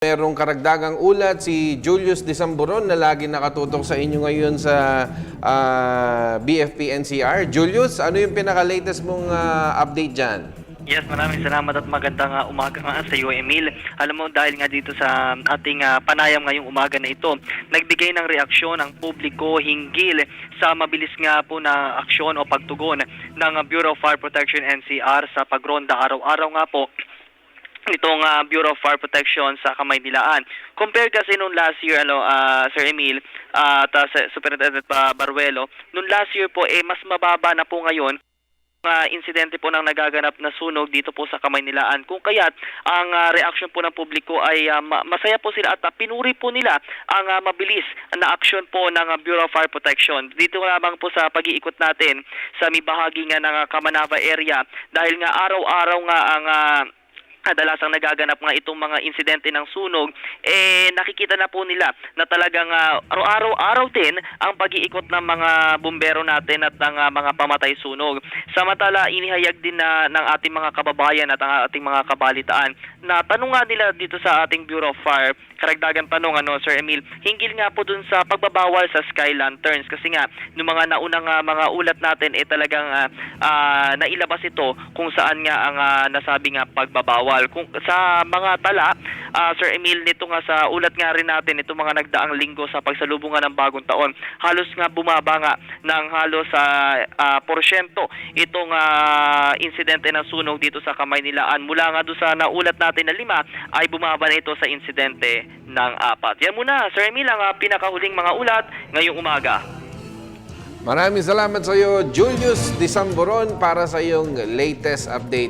Merong karagdagang ulat si Julius Disamboron na lagi nakatutok sa inyo ngayon sa BFP-NCR. Julius, ano yung pinaka-latest mong update dyan? Yes, maraming salamat at magandang umaga nga sa iyo, Emil. Alam mo, dahil nga dito sa ating panayam ngayong umaga na ito, nagbigay ng reaksyon ang publiko hinggil sa mabilis nga po na aksyon o pagtugon ng Bureau of Fire Protection NCR sa pagronda araw-araw nga po itong Bureau of Fire Protection sa Kamaynilaan. Compare kasi nung last year, Sir Emil, at Superintendent Baruelo, nung last year po, mas mababa na po ngayon insidente po ng nagaganap na sunog dito po sa Kamaynilaan. Kung kaya't ang reaction po ng publiko ay masaya po sila at pinuri po nila ang mabilis na aksyon po ng Bureau of Fire Protection. Dito lamang po sa pag-iikot natin sa may bahagi nga ng Kamanava area dahil nga araw-araw nga ang kadalasang nagaganap nga itong mga insidente ng sunog, nakikita na po nila na talagang araw-araw din ang pag-iikot ng mga bumbero natin at ng mga pamatay sunog. Samantala, inihayag din ng ating mga kababayan at ang ating mga kabalitaan na tanong nga nila dito sa ating Bureau of Fire, karagdagang tanong, Sir Emil, hinggil nga po dun sa pagbabawal sa sky lanterns kasi nga, yung mga naunang mga ulat natin talagang nailabas ito kung saan nga ang nasabi nga pagbabawal. Kung sa mga tala, Sir Emil, nito nga sa ulat nga rin natin, itong mga nagdaang linggo sa pagsalubungan ng bagong taon, halos nga bumaba nga ng halos sa porsyento itong insidente ng sunog dito sa Kamaynilaan. Mula nga doon sa naulat natin na 5 ay bumaba na ito sa insidente ng 4. Yan muna, Sir Emil, ang pinakahuling mga ulat ngayong umaga. Maraming salamat sa iyo, Julius Disamboron, para sa iyong latest update.